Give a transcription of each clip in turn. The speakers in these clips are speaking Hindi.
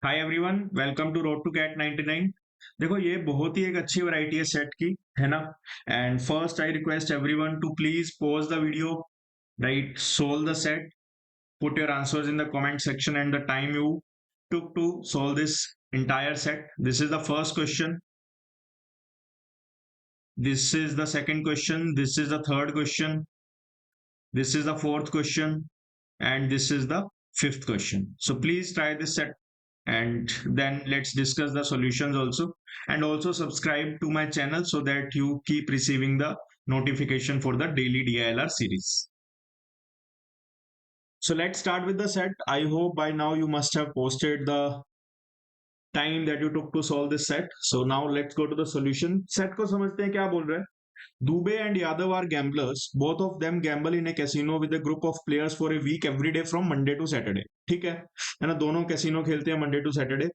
Hi everyone, welcome to road to CAT 99। देखो, ये बहुत ही एक अच्छी वैरायटी है सेट की, है ना। And first I request everyone to please pause the video, right, solve the set, put your answers in the comment section and the time you took to solve this entire set. This is the first question, this is the second question, this is the third question, this is the fourth question, and this is the fifth question. So please try this set and then let's discuss the solutions also, and also subscribe to my channel so that you keep receiving the notification for the daily DILR series. So let's start with the set. I hope by now you must have posted the time that you took to solve this set. So now let's go to the solution. Set को समझते हैं क्या बोल रहा है. Dubey and Yadav are gamblers. Both of them gamble in a casino with a group of players for a week every day from Monday to Saturday. ठीक है ना. दोनों कैसीनो खेलते हैं Monday to Saturday.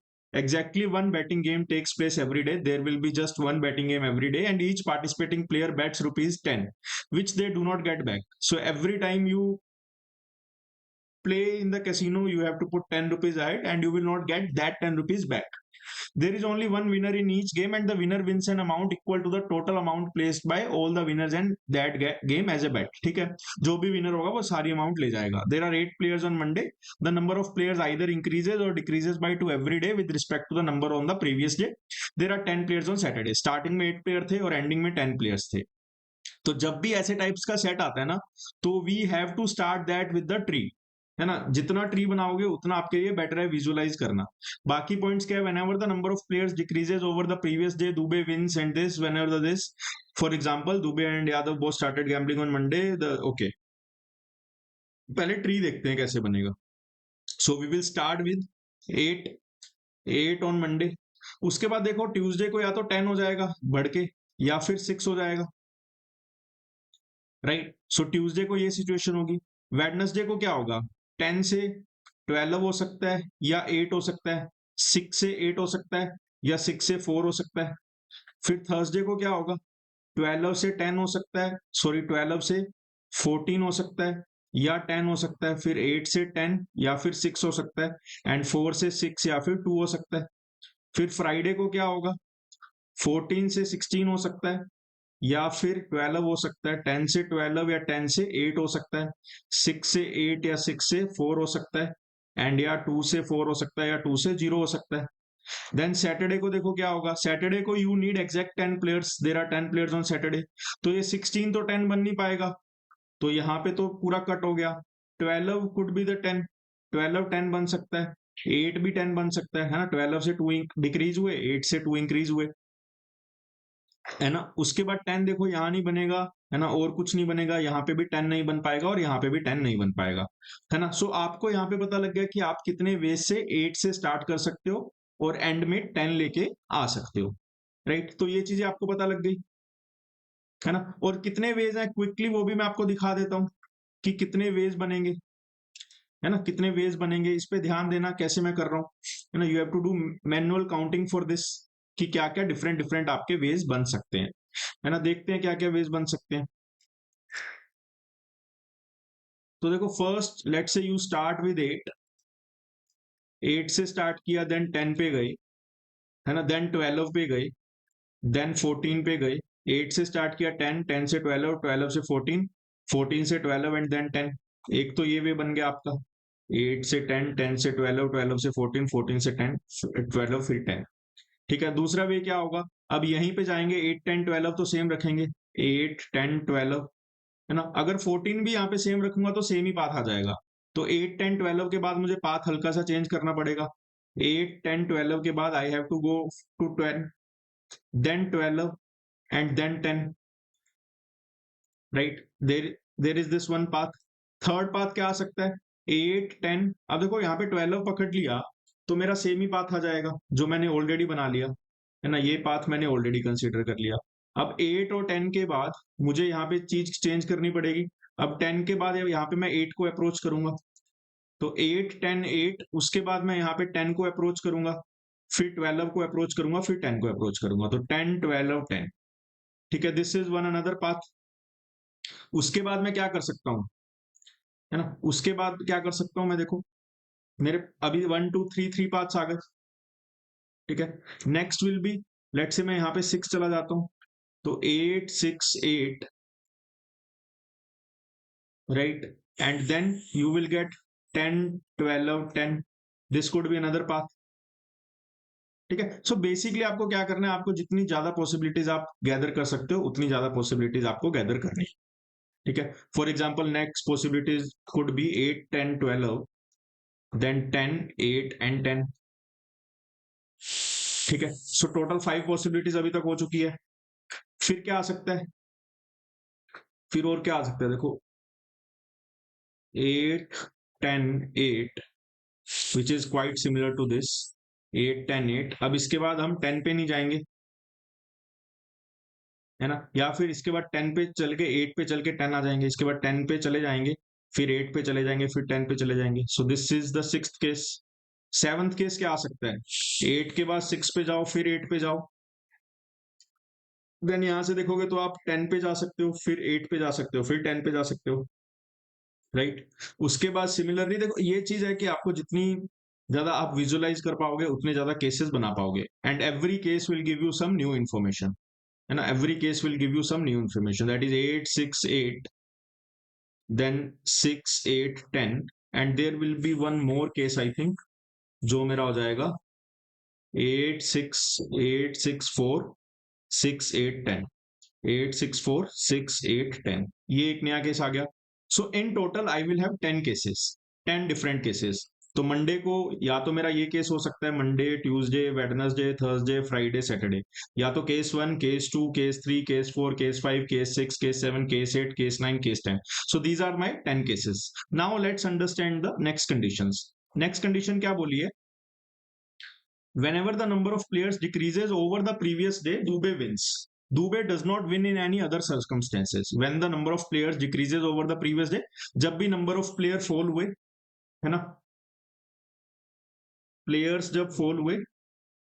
Exactly one betting game takes place every day. There will be just one betting game every day, and each participating player bets rupees 10, which they do not get back. So every time you play in the casino, you have to put 10 rupees ahead, and you will not get that 10 rupees back. There is only one winner in each game, and the winner wins an amount equal to the total amount placed by all the winners and that game as a bet. ठीक है, जो भी winner होगा वो सारी amount ले जाएगा. There are 8 players on Monday. The number of players either increases or decreases by 2 every day with respect to the number on the previous day. There are 10 players on Saturday. Starting में 8 player थे और ending में 10 players थे. तो जब भी ऐसे टाइप्स का सेट आता है ना, तो we have to start that with the tree, है ना. जितना ट्री बनाओगे उतना आपके लिए बेटर है विजुअलाइज करना. बाकी पॉइंट्स क्या है, whenever the number of players decreases over the previous day, Dubey wins and this, whenever the this. For example, Dubey and Yadav both started gambling on Monday. The okay, पहले ट्री देखते हैं कैसे बनेगा. So we will start with 8 on Monday. उसके बाद देखो ट्यूसडे को या तो 10 हो जाएगा बढ़ के, या फिर 6 हो जाएगा, राइट. सो ट्यूसडे को ये सिचुएशन होगी. वेडनेसडे को क्या होगा, 10 से 12 हो सकता है या 8 हो सकता है, 6 से 8 हो सकता है या 6 से 4 हो सकता है. फिर थर्सडे को क्या होगा, 12 से 10 हो सकता है, सॉरी 12 से 14 हो सकता है या 10 हो सकता है. फिर 8 से 10 या फिर 6 हो सकता है, एंड 4 से 6 या फिर 2 हो सकता है. फिर फ्राइडे को क्या होगा, 14 से 16 हो सकता है या फिर 12 हो सकता है, 10 से 12 या 10 से 8 हो सकता है, 6 से 8 या 6 से 4 हो सकता है, एंड या 2 से 4 हो सकता है या 2 से 0 हो सकता है. देन सैटरडे को देखो क्या होगा. सैटरडे को you need exact 10 players. There are 10 players on Saturday. तो ये 16 तो 10 बन नहीं पाएगा, तो यहाँ पे तो पूरा कट हो गया. 12 कुड बी द 10, 12 10 बन सकता है, 8 भी 10 बन सकता है ना. 12 से 2 डिक्रीज हुए, 8 से 2 इंक्रीज हुए, है ना. उसके बाद 10 देखो यहाँ नहीं बनेगा, है ना, और कुछ नहीं बनेगा. यहाँ पे भी 10 नहीं बन पाएगा और यहाँ पे भी 10 नहीं बन पाएगा, है ना. सो आपको यहाँ पे पता लग गया कि आप कितने वेज से 8 से स्टार्ट कर सकते हो और एंड में 10 लेके आ सकते हो, राइट. तो ये चीजें आपको पता लग गई, है ना. और कितने वेज हैं क्विकली वो भी मैं आपको दिखा देता हूँ कि कितने वेज बनेंगे, है ना. कितने वेज बनेंगे इस पे ध्यान देना कैसे मैं कर रहा हूँ, है ना. You have to do manual counting for this कि क्या क्या डिफरेंट डिफरेंट आपके वेज बन सकते हैं, है ना. देखते हैं क्या क्या वेज बन सकते हैं. तो देखो, फर्स्ट लेट से यू स्टार्ट विद 8 से स्टार्ट किया, देन 10 पे गए, है ना, देन 12 पे गए, देन 14 पे गए. 8 से स्टार्ट किया, 10, 10 से 12, 12 से 14, 14 से 12 एंड देन 10. एक तो ये वे बन गया आपका, 8 से 10, 10 से 12, 12 से 14, 14 से 10, 12 फिर 10. ठीक है. दूसरा वे क्या होगा, अब यहीं पे जाएंगे, 8 10 12 तो सेम रखेंगे, 8 10 12, है ना. अगर 14 भी यहाँ पे सेम रखूंगा तो सेम ही पाथ आ जाएगा. तो 8 10 12 के बाद मुझे पाथ हल्का सा चेंज करना पड़ेगा. 8 10 12 के बाद I have to go to 12, then 12 and then 10, right. There is this one path. Third path क्या आ सकता है, 8 10. अब देखो यहाँ पे 12 पकड़ लिया तो मेरा सेम ही पाथ आ जाएगा जो मैंने ऑलरेडी बना लिया, है ना. ये पाथ मैंने ऑलरेडी कंसीडर कर लिया. अब 8 और 10 के बाद मुझे यहाँ पे चीज चेंज करनी पड़ेगी. अब 10 के बाद यहाँ पे मैं 8 को अप्रोच करूंगा, तो 8 10 8. उसके बाद मैं यहाँ पे 10 को अप्रोच करूंगा, फिर 12 को अप्रोच करूंगा, फिर 10 को अप्रोच करूंगा. तो 10 12 10. ठीक है. This is one another path. उसके बाद मैं क्या कर सकता हूँ, है ना. उसके बाद क्या कर सकता हूँ मैं, देखो मेरे अभी 1 2 3 3 पाथ्स आ गए. ठीक है। नेक्स्ट विल बी, लेट से मैं यहाँ पे 6 चला जाता हूं, तो 8 6 8, right, and then you will get 10 12 10. This could be another path. ठीक है। सो बेसिकली आपको क्या करना है, आपको जितनी ज्यादा पॉसिबिलिटीज आप गैदर कर सकते हो उतनी ज्यादा पॉसिबिलिटीज आपको गैदर करनी है। ठीक है। For example next possibilities could be 8 10 12, then 10 8 and 10। ठीक है। सो टोटल 5 पॉसिबिलिटीज अभी तक हो चुकी है। फिर क्या आ सकता है, फिर और क्या आ सकता है, देखो 8 10 8, which is quite similar to this 8 10 8। अब इसके बाद हम 10 पे नहीं जाएंगे, है ना, या फिर इसके बाद 10 पे चल के 8 पे चल के 10 आ जाएंगे, इसके बाद 10 पे चले जाएंगे, फिर 8 पे चले जाएंगे, फिर 10 पे चले जाएंगे। So this is the sixth case. Seventh case क्या आ सकता है, 8 के बाद 6 पे जाओ, फिर 8 पे जाओ, देन यहां से देखोगे तो आप 10 पे जा सकते हो, फिर 8 पे जा सकते हो, फिर 10 पे जा सकते हो, राइट। उसके बाद सिमिलरली देखो, ये चीज है कि आपको जितनी ज्यादा आप विजुअलाइज कर पाओगे उतने ज्यादा केसेस बना पाओगे, and every case will give you some new information, है ना, every case will give you some new information, that is 8 6 8, then 6 8 10, and there will be one more case I think, जो मेरा हो जाएगा 8 6 8 6 4 6 8 10, 8 6 4 6 8 10, ये एक नया केस आ गया। So in total I will have 10 cases, 10 different cases. तो मंडे को या तो मेरा ये केस हो सकता है, Monday Tuesday Wednesday Thursday Friday Saturday, या तो case 1 case 2 case 3 case 4 case 5 case 6 case 7 case 8 case 9 case 10। So these are my 10 cases. Now let's understand the next conditions. Next condition क्या बोली है, whenever the number of players decreases over the previous day, Dubey wins. Dubey does not win in any other circumstances. When the number of players decreases over the previous day, जब भी number of player fall हुए, है ना, players जब fall हुए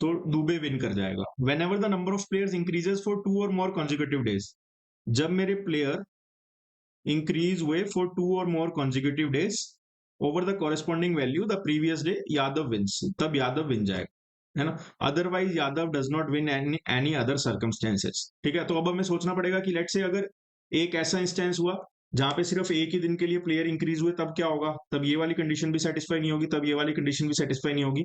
तो दुबे विन कर जाएगा। Whenever the number of players increases for 2 or more consecutive days, जब मेरे प्लेयर इंक्रीज हुए for 2 or more consecutive days over the corresponding value the previous day, Yadav wins, तब यादव विन जाएगा, है ना। Otherwise Yadav does not win any other circumstances. ठीक है। तो अब हमें सोचना पड़ेगा कि लेट से अगर एक ऐसा इंस्टेंस हुआ जहां पे सिर्फ एक ही दिन के लिए प्लेयर इंक्रीज हुए, तब क्या होगा, तब ये वाली कंडीशन भी सेटिस्फाई नहीं होगी, तब ये वाली कंडीशन भी सेटिस्फाई नहीं होगी,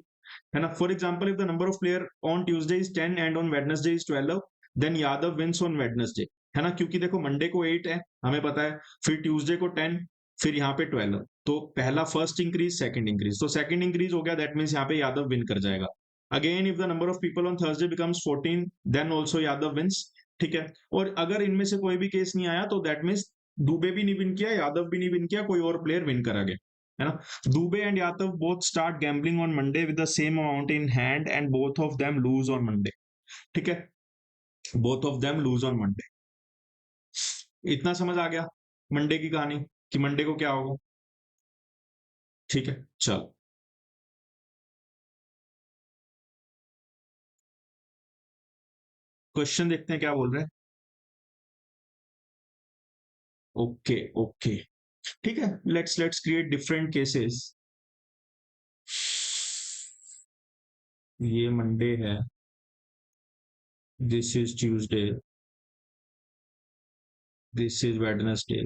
है ना। For example if the number of player on Tuesday is 10 and on Wednesday is 12, then Yadav wins on Wednesday, है ना, क्योंकि देखो मंडे को 8 है हमें पता है, फिर ट्यूजडे को 10, फिर यहाँ पे 12, तो पहला फर्स्ट इंक्रीज सेकंड इंक्रीज, तो सेकंड इंक्रीज हो गया, दैट मीन्स यहाँ पे यादव विन कर जाएगा। Again if the number of people on Thursday becomes 14, then also Yadav wins. ठीक है। और अगर इनमें से कोई भी केस नहीं आया तो दैट मीन्स दुबे भी नहीं विन किया, यादव भी नहीं विन किया, कोई और प्लेयर विन करा गया, है ना। Dubey and Yadav both start gambling on Monday with the same amount in hand and both of them lose on Monday. ठीक है। Both of them lose on Monday. इतना समझ आ गया मंडे की कहानी कि मंडे को क्या होगा। ठीक है। चलो क्वेश्चन देखते हैं क्या बोल रहे हैं। ओके ओके, ठीक है। Let's create different cases. ये मंडे है, this is Tuesday, this is Wednesday,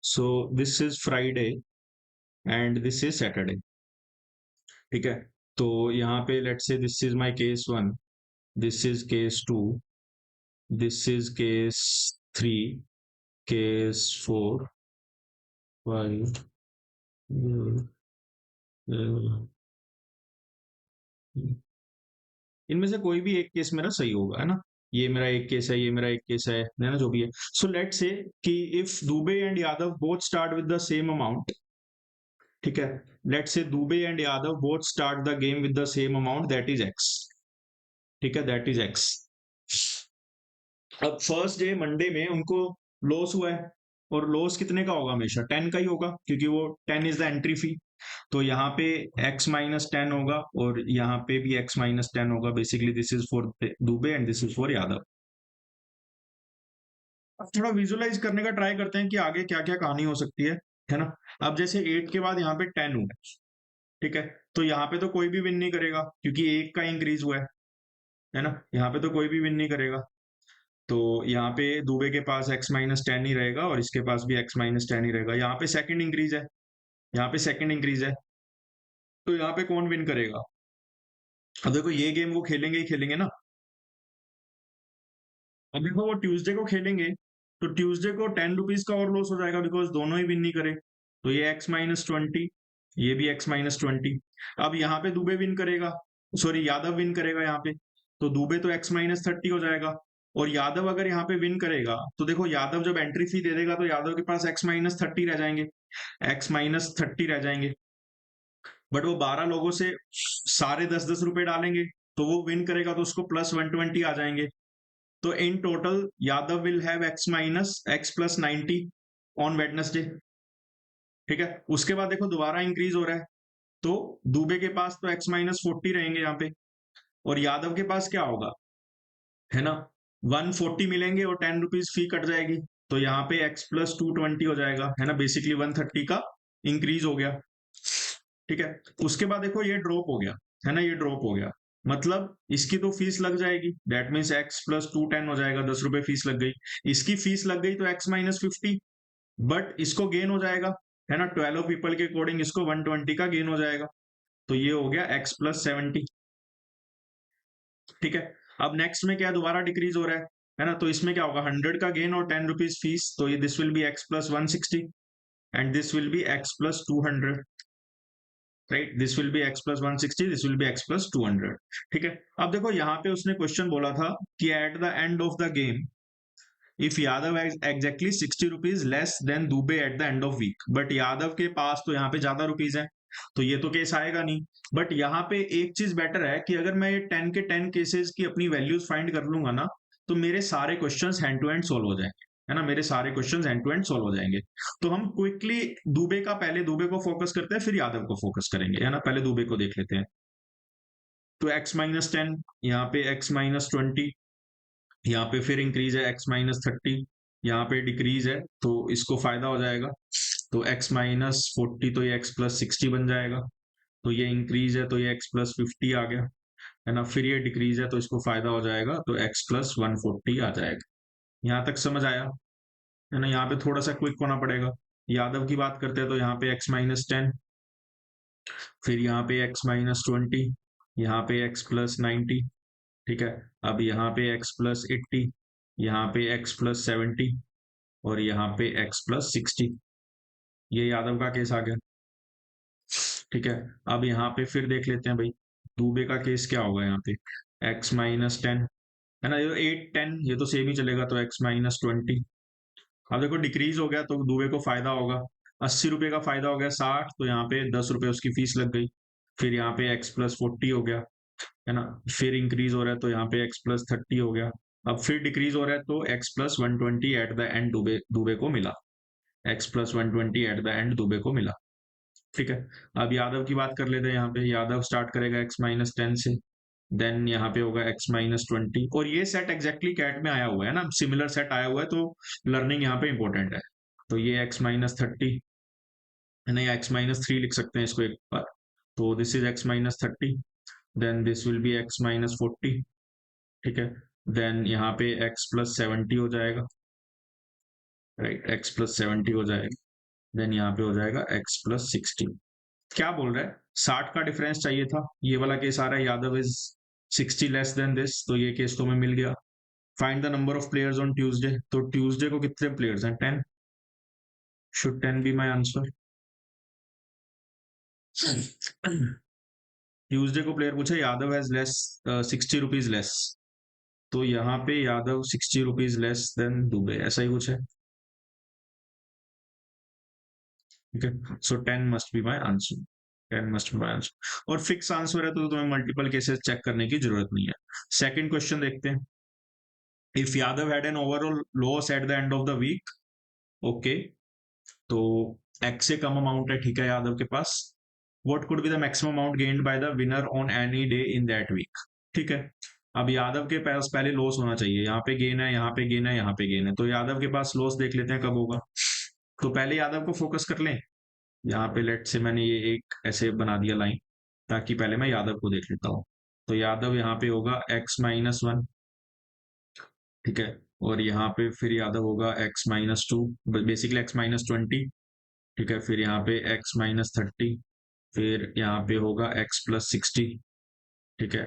so this is Friday and this is Saturday. ठीक है। तो यहाँ पे let's say this is my case 1, this is case 2, this is case 3, case 4 5, इनमें से कोई भी एक केस मेरा सही होगा, है ना। ये मेरा एक केस है, ये मेरा एक केस है ना, जो भी है। सो लेट्स से कि if Dubey and Yadav both start with the same amount, ठीक है, let's say Dubey and Yadav both start the game with the same amount, that is x. ठीक है, दैट इज एक्स। अब फर्स्ट डे मंडे में उनको लॉस हुआ है, और लॉस कितने का होगा, हमेशा 10 का ही होगा, क्योंकि वो 10 इज द एंट्री फी। तो यहाँ पे x माइनस 10 होगा और यहाँ पे भी x माइनस 10 होगा। Basically this is for Dubey and this is for Yadav. अब थोड़ा विजुअलाइज करने का ट्राई करते हैं कि आगे क्या क्या कहानी हो सकती है। है ना। अब जैसे 8 के बाद यहाँ पे 10 हुआ, ठीक है, तो यहाँ पे तो कोई भी विन नहीं करेगा क्योंकि 1 का इंक्रीज हुआ है ना, यहाँ पे तो कोई भी विन नहीं करेगा। तो यहाँ पे दुबे के पास x-10 ही रहेगा और इसके पास भी x-10 ही रहेगा। यहाँ पे सेकंड इंक्रीज है, यहाँ पे सेकंड इंक्रीज है, तो यहाँ पे कौन विन करेगा? अब देखो ये गेम वो खेलेंगे ही खेलेंगे ना। अब देखो वो ट्यूसडे को खेलेंगे तो ट्यूसडे को 10 रुपीज का और लॉस हो जाएगा बिकॉज दोनों ही विन नहीं करे। तो ये x-20, ये भी x-20। अब यहाँ पे दुबे विन करेगा, सॉरी यादव विन करेगा यहाँ पे, तो दुबे तो x-30 हो जाएगा। और यादव अगर यहाँ पे विन करेगा तो देखो यादव जब एंट्री फी दे देगा तो यादव के पास x-30 रह जाएंगे, x-30 रह जाएंगे। बट वो 12 लोगों से सारे 10-10 रुपए डालेंगे तो वो विन करेगा तो उसको +120 आ जाएंगे। तो in total Yadav will have x-90 on Wednesday, ठीक है। उसके बाद देखो दोबारा इंक्रीज हो रहा है तो दुबे के पास तो x-40 रहेंगे यहाँ पे, और यादव के पास क्या होगा, है ना, 140 मिलेंगे और 10 रुपीज फी कट जाएगी। तो यहाँ पे x+220 हो जाएगा, है ना, बेसिकली 130 का इंक्रीज हो गया, ठीक है। उसके बाद देखो ये ड्रॉप हो गया, है ना, ये ड्रॉप हो गया, मतलब इसकी तो फीस लग जाएगी, दैट मीन्स x+210 हो जाएगा, 10 रुपए फीस लग गई। इसकी फीस लग गई तो x-50, बट इसको गेन हो जाएगा, है ना, 12 पीपल के अकॉर्डिंग इसको 120 का गेन हो जाएगा। तो ये हो गया x+70, ठीक है। अब नेक्स्ट में क्या दोबारा डिक्रीज हो रहा है ना, तो इसमें क्या होगा 100 का गेन और 10 रुपीज फीस, तो ये this will B x+160 and this will B x+200, right, this will B x+160, this will B x+200, ठीक है। अब देखो यहाँ पे उसने क्वेश्चन बोला था कि at the end of the game if Yadav exactly 60 rupees less than Dubey at the end of week, but Yadav के पास तो यहाँ पे ज्यादा रुपीज है तो ये तो केस आएगा नहीं। बट यहाँ पे एक चीज बेटर है कि अगर मैं ये 10 के 10 केसेस की अपनी वैल्यूज फाइंड कर लूंगा ना तो मेरे सारे questions hand to hand solve हो जाएंगे, है ना, मेरे सारे questions hand to hand solve हो जाएंगे। तो हम क्विकली दुबे का पहले दुबे को फोकस करते हैं फिर यादव को फोकस करेंगे, है ना, पहले दुबे को देख लेते हैं। तो x-10, यहाँ पे x-20, यहाँ पे फिर इंक्रीज है x-30, यहाँ पे डिक्रीज है तो इसको फायदा हो जाएगा, तो x-40 तो ये x+60 बन जाएगा, तो ये इंक्रीज है तो ये x+50 आ गया, है ना, फिर ये डिक्रीज है तो इसको फायदा हो जाएगा तो x+140 आ जाएगा। यहाँ तक समझ आया, है ना। यहाँ पे थोड़ा सा क्विक होना पड़ेगा। यादव की बात करते हैं तो यहाँ पे x-10, फिर यहाँ पे x-20, यहाँ पे x+90, ठीक है। अब यहाँ पे x+80, यहाँ पे x+70 और यहाँ पे x+60, ये यादव का केस आ गया, ठीक है। अब यहाँ पे फिर देख लेते हैं भाई दुबे का केस क्या होगा, यहाँ पे x-10, है ना, ये 8-10 ये तो सेम ही चलेगा तो x-20। अब देखो डिक्रीज हो गया तो दुबे को फायदा होगा, 80 रुपए का फायदा हो गया 60, तो यहाँ पे 10 रुपए उसकी फीस लग गई। फिर यहाँ पे x+40 हो गया, है ना, फिर इंक्रीज हो रहा है तो यहाँ पे x+30 हो गया। अब फिर डिक्रीज हो रहा है तो x+120 eight the and Dubey Dubey को मिला, x+120 eight the and Dubey को मिला, ठीक है। अब यादव की बात कर लेते हैं, यहाँ पे यादव स्टार्ट करेगा x-10 से, देन यहाँ पे होगा x-20, और ये सेट एग्जैक्टली कैट में आया हुआ है ना, सिमिलर सेट आया हुआ है तो लर्निंग यहाँ पे इंपॉर्टेंट है। तो ये x-30 है ना, या x-3 लिख सकते हैं इसको एक बार, तो this is x-30, then this will be x-40, ठीक है। देन यहाँ पे x+70 हो जाएगा, राइट, x+70 हो जाएगा, देन यहाँ पे हो जाएगा x+60। क्या बोल रहा है, 60 का डिफरेंस चाहिए था, ये वाला केस आ रहा है Yadav is 60 less than this, तो ये केस तो में मिल गया। Find the number of players on Tuesday, तो ट्यूसडे को कितने प्लेयर्स हैं, 10, should 10 be my answer. Tuesday को प्लेयर पूछा, Yadav has less 60 rupees less, तो यहाँ पे Yadav 60 rupees less than Dubey, ऐसा ही कुछ है, ठीक है। सो 10 must be my answer, 10 must be my answer. और फिक्स आंसर है तो तुम्हें मल्टीपल केसेस चेक करने की जरूरत नहीं है। सेकंड क्वेश्चन देखते हैं, if Yadav had an overall loss at the end of the week, okay, तो x से कम अमाउंट है, ठीक है, यादव के पास, what could be the maximum amount gained by the winner on any day in that week, ठीक है। अब यादव के पास पहले लॉस होना चाहिए, यहाँ पे गेन है, यहाँ पे गेन है, यहाँ पे गेन है, तो यादव के पास लॉस देख लेते हैं कब होगा। तो पहले यादव को फोकस कर लें। यहाँ पे लेट से मैंने ये एक ऐसे बना दिया लाइन, ताकि पहले मैं यादव को देख लेता हूँ। तो यादव यहाँ पे होगा x-1, ठीक है। और यहाँ पे फिर यादव होगा x-2, बेसिकली x-20, ठीक है। फिर यहाँ पे x-30, फिर यहाँ पे होगा x+60, ठीक है।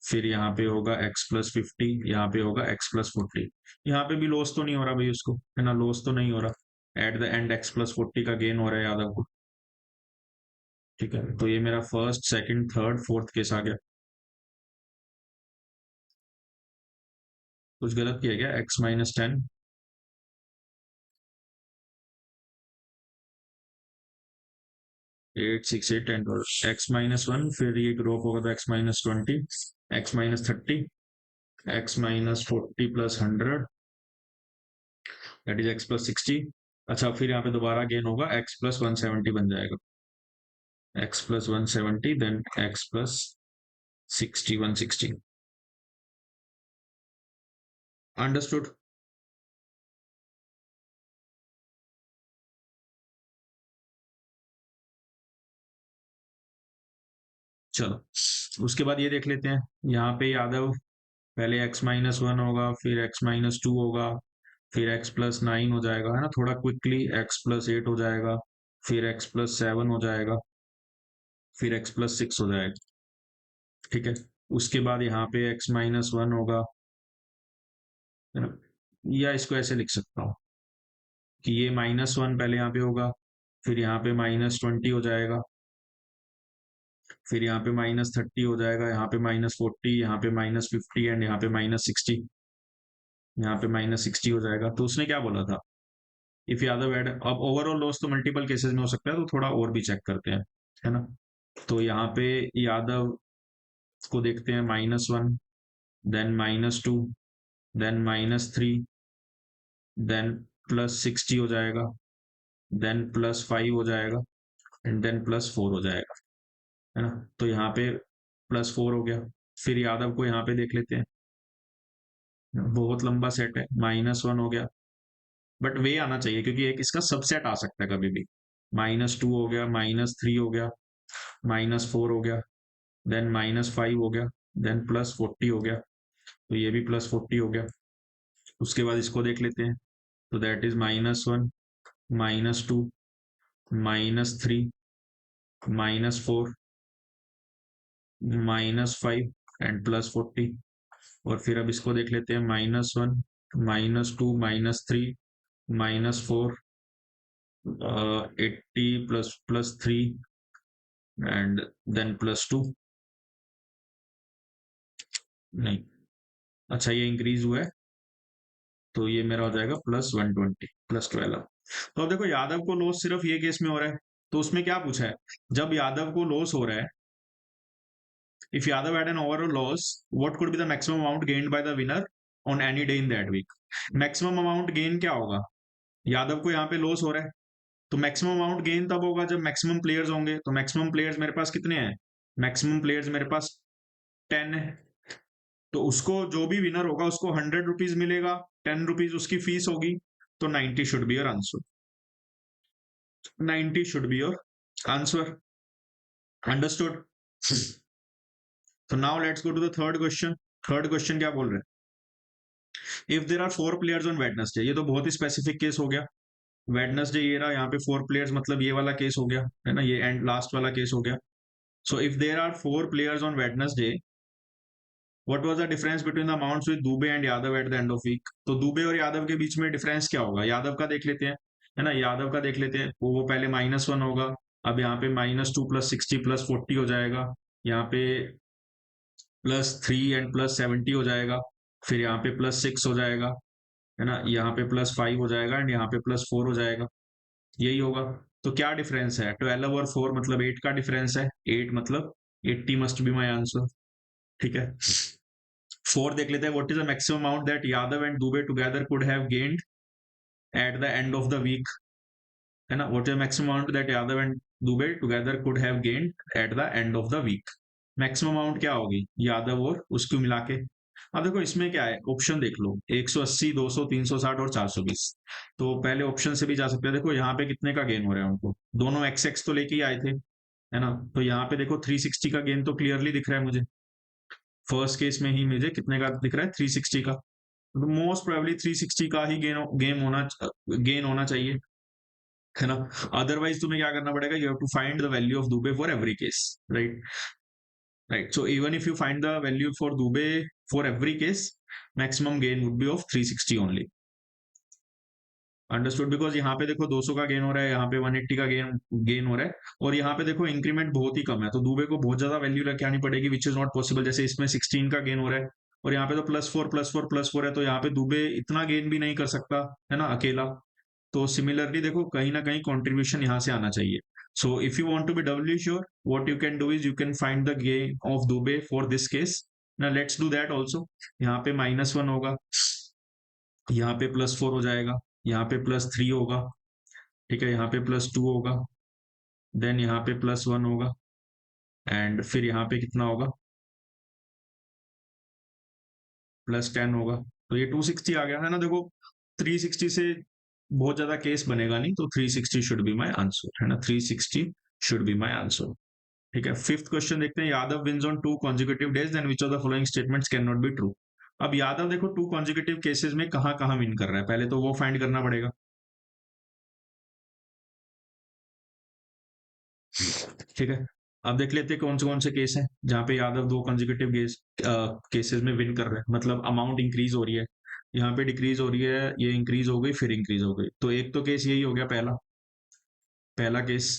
फिर यहाँ पे होगा x+50, यहाँ पे होगा x+40। यहाँ पे भी लॉस तो नहीं हो रहा भाई उसको, है ना, लॉस तो नहीं हो रहा। एट द एंड x+40 का गेन हो रहा है यादव को, ठीक है। तो ये मेरा first, second, third, fourth case आ गया। कुछ गलत किया गया? x-10, 8, 6, 8, 10, x-1, फिर ये ड्रॉप होगा तो x-20, x-30, x-40 plus 100, that is x+60। अच्छा, फिर यहाँ पे दोबारा गेन होगा, x+170 बन जाएगा, x+170, देन x+60, 160। अंडरस्टूड? चलो, उसके बाद ये देख लेते हैं। यहाँ पे यादव पहले x-1 होगा, फिर x-2 होगा, फिर x+9 हो जाएगा, है ना, थोड़ा क्विकली x+8 हो जाएगा, फिर x+7 हो जाएगा, फिर x+6 हो जाएगा, ठीक है। उसके बाद यहाँ पे x-1 होगा, है ना, या इसको ऐसे लिख सकता हूँ कि ये -1 पहले यहाँ पे होगा, फिर यहाँ पे -20 हो जाएगा, फिर यहाँ पे -30 हो जाएगा, यहाँ पे -40, यहाँ पे -50 एंड यहाँ पे -60, यहाँ पे -60 हो जाएगा। तो उसने क्या बोला था? इफ यादव एड, अब ओवरऑल लॉस तो मल्टीपल केसेस में हो सकता है, तो थोड़ा और भी चेक करते हैं, है ना। तो यहाँ पे यादव को देखते हैं, -1, देन -2, देन -3, देन +60 हो जाएगा, देन +5 हो जाएगा, एंड देन +4 हो जाएगा, है ना। तो यहाँ पे +4 हो गया। फिर यादव को यहाँ पे देख लेते हैं, बहुत लंबा सेट है, -1 हो गया, बट वे आना चाहिए क्योंकि एक इसका सबसेट आ सकता है कभी भी। -2 हो गया, -3 हो गया, -4 हो गया, देन -5 हो गया, देन +40 हो गया, तो ये भी +40 हो गया। उसके बाद इसको देख लेते हैं, तो दैट इज -1, -2, -3, -4, -5 एंड +40। और फिर अब इसको देख लेते हैं, -1, -2, -3, -4, 80 +3 एंड देन +2। नहीं, अच्छा ये इंक्रीज हुआ है, तो ये मेरा हो जाएगा +120, +12। तो अब देखो, यादव को लॉस सिर्फ ये केस में हो रहा है, तो उसमें क्या पूछा है? जब यादव को लॉस हो रहा है, if Yadav had an overall loss, what could be the maximum amount gained by the winner on any day in that week? Maximum amount gain क्या होगा? यादव को यहाँ पे लॉस हो रहा है, तो मैक्सिमम अमाउंट गेन तब होगा जब मैक्सिमम प्लेयर्स होंगे। तो मैक्सिमम प्लेयर्स मेरे पास कितने हैं? मैक्सिमम प्लेयर्स मेरे पास 10 है। तो उसको जो भी विनर होगा उसको 100 रुपीज मिलेगा, 10 रुपीज उसकी फीस होगी, तो 90 should be your answer. 90 should be your answer. Understood? तो now let's go to the third question. Third question क्या बोल रहे हैं? If there are 4 players on Wednesday, ये तो बहुत ही स्पेसिफिक केस हो गया। वेडनेसडे ये रहा, यहाँ पे 4 प्लेयर्स, मतलब ये वाला केस हो गया, है ना, ये एंड लास्ट वाला केस हो गया। So if there are 4 players on Wednesday, what was the difference between the amounts with Dubey and Yadav at the end of week? तो दुबे और यादव के बीच में डिफरेंस क्या होगा? यादव का देख लेते हैं, है ना, यादव का देख लेते हैं। वो पहले -1 होगा, अब यहाँ पे -2 +60 +40 हो जाएगा, यहाँ पे +3 एंड +70 हो जाएगा, फिर यहाँ पे +6 हो जाएगा, है ना, यहाँ पे +5 हो जाएगा एंड यहाँ पे +4 हो जाएगा, यही होगा। तो क्या डिफरेंस है? 12 और 4 मतलब 8 का डिफरेंस है, 8 मतलब 80 मस्ट बी माई आंसर, ठीक है। 4 देख लेते हैं, what is the maximum amount that Yadav and Dubey together could have gained at the end of the week, है ना, what is the maximum amount that Yadav and Dubey together could have gained at the end of the week? Maximum amount क्या होगी यादव और उसको मिला के? अब देखो इसमें क्या है, ऑप्शन देख लो, 180, 200, 360 और 420। तो पहले ऑप्शन से भी जा सकते हैं। देखो यहाँ पे कितने का गेन हो रहा है उनको, दोनों एक्स एक्स तो लेके ही आए थे, है ना। तो यहाँ पे देखो 360 का गेन तो क्लियरली दिख रहा है मुझे, फर्स्ट केस में ही मुझे कितने का दिख रहा है, 360 का। तो मोस्ट प्रोबेबली 360 का ही गेन होना चाहिए, है ना। अदरवाइज तुम्हें क्या करना पड़ेगा, you have to find the value of Dubey for every case, right. Right, so even if you find the value for Dubey for every case, maximum gain would be of 360 only. Understood, because यहाँ पे देखो 200 का गेन हो रहा है, यहाँ पे 180 का गेन गेन हो रहा है, और यहाँ पे देखो इंक्रीमेंट बहुत ही कम है, तो दुबे को बहुत ज्यादा वैल्यू लेके आनी पड़ेगी, विच इज नॉट पॉसिबल। जैसे इसमें 16 का गेन हो रहा है, और यहाँ पे तो +4 +4 +4 है, तो यहाँ पे दुबे इतना गेन भी नहीं कर सकता, है ना, अकेला। तो सिमिलरली देखो कहीं ना कहीं कंट्रीब्यूशन यहाँ से आना चाहिए। So if you want to be doubly sure, what you can do is you can find the gain of Dubey for this case. ना लेट्स डू दैट ऑल्सो। यहाँ पे -1 होगा, यहाँ पे +4 हो जाएगा, यहाँ पे +3 होगा, ठीक है, यहाँ पे +2 होगा, देन यहाँ पे +1 होगा, एंड फिर यहाँ पे कितना होगा, +10 होगा। तो ये 260 आ गया, है ना। देखो 360 से बहुत ज्यादा केस बनेगा नहीं, तो 360 शुड बी माई आंसर, है ना, 360 शुड बी माई आंसर। ठीक है, फिफ्थ क्वेश्चन देखते हैं। Yadav wins on 2 consecutive days, then which of the following statements can not be true. अब यादव देखो 2 कॉन्जिक्यूटिव केसेस में कहाँ कहाँ विन कर रहा है, पहले तो वो फाइंड करना पड़ेगा। ठीक है, अब देख लेते हैं कौन से केस हैं जहां पे यादव 2 कंसेक्यूटिव केसेस में विन कर रहे हैं, मतलब अमाउंट इंक्रीज हो रही है, यहाँ पे डिक्रीज हो रही है, ये इंक्रीज हो गई फिर इंक्रीज हो गई। तो एक तो केस यही हो गया, पहला पहला केस।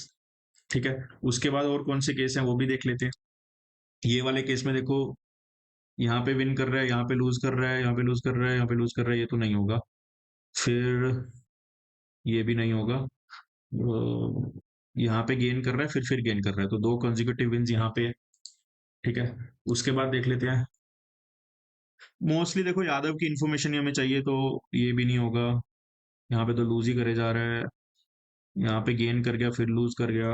ठीक है, उसके बाद और कौन से केस हैं वो भी देख लेते हैं। ये वाले केस में देखो, यहाँ पे विन कर रहा है, यहाँ पे लूज कर रहा है, यहाँ पे लूज कर रहा है, यहाँ पे लूज कर रहा है, ये तो नहीं होगा। फिर ये भी नहीं होगा। यहाँ पे गेन कर रहा है, फिर गेन कर रहा है, तो 2 कंसेक्यूटिव विन्स यहाँ पे है। ठीक है, उसके बाद देख लेते हैं। मोस्टली देखो यादव की इन्फॉर्मेशन ही हमें चाहिए, तो ये भी नहीं होगा। यहाँ पे तो लूज ही करे जा रहा है, यहाँ पे गेन कर गया फिर लूज कर गया,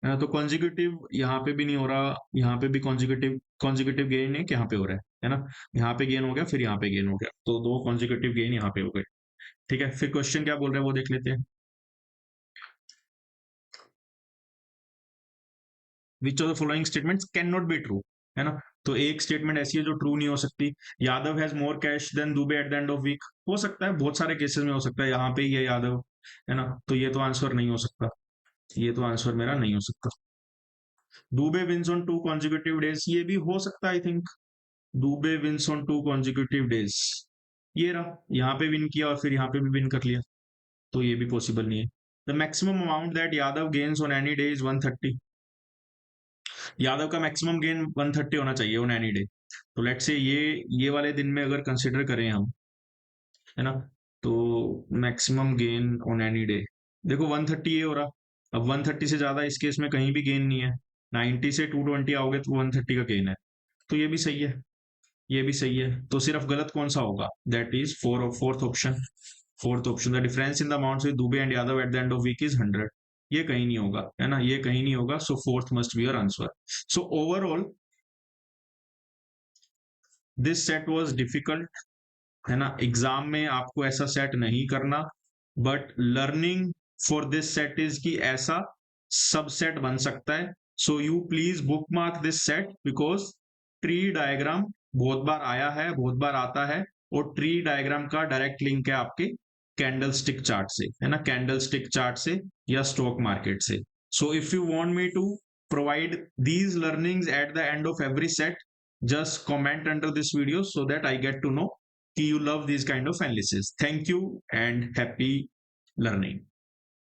है ना। तो कॉन्जिक्यूटिव यहाँ पे भी नहीं हो रहा, यहाँ पे भी कॉन्जिक्यूटिव कॉन्जिक्यूटिव गेन है, यहाँ पे हो रहा है ना। यहाँ पे गेन हो गया फिर यहाँ पे गेन हो गया, तो 2 कॉन्जिक्यूटिव गेन यहाँ पे हो गए। ठीक है, फिर क्वेश्चन क्या बोल रहे हैं वो देख लेते हैं। विच of the following statements can not be true, है ना। तो एक स्टेटमेंट ऐसी है जो ट्रू नहीं हो सकती। Yadav has more cash than Dubey at the end of week, हो सकता है, बहुत सारे केसेस में हो सकता है, यहाँ पे ही है यादव, है ना। तो ये तो आंसर नहीं हो सकता, ये तो आंसर मेरा नहीं हो सकता। Dubey wins on 2 consecutive days, ये भी हो सकता है I think. Dubey wins on 2 consecutive days, ये रहा, यहाँ पे विन किया और फिर यहाँ पे भी विन कर लिया, तो ये भी पॉसिबल नहीं है। The maximum amount that Yadav gains on any day is 130। Yadav का मैक्सिमम गेन 130 होना चाहिए ऑन एनी डे। तो लेट से ये वाले दिन में अगर कंसिडर करें हम, है ना, तो maximum gain on any day, देखो 130 ये हो रहा। अब 130 से ज्यादा इस केस में कहीं भी गेन नहीं है, 90 से 220 आओगे तो 130 का गेन है, तो ये भी सही है, ये भी सही है। तो सिर्फ गलत कौन सा होगा, that is fourth option. Fourth option, the difference in the amount with Dubey and Yadav at the end of week is 100। ये कहीं नहीं होगा, है ना, ये कहीं नहीं होगा, so fourth must be your answer. So overall this set was difficult, है ना। एग्जाम में आपको ऐसा सेट नहीं करना, but learning for this set is कि ऐसा सबसेट बन सकता है। So you please bookmark this set, because tree diagram बहुत बार आया है, बहुत बार आता है, और ट्री डायग्राम का डायरेक्ट लिंक है आपके कैंडल स्टिक चार्ट से, है ना, कैंडल स्टिक चार्ट से या स्टॉक मार्केट से। So if you want me to provide these learnings at the end of every set, just comment under this video so that I get to know you love these kind of analysis. Thank you and happy learning.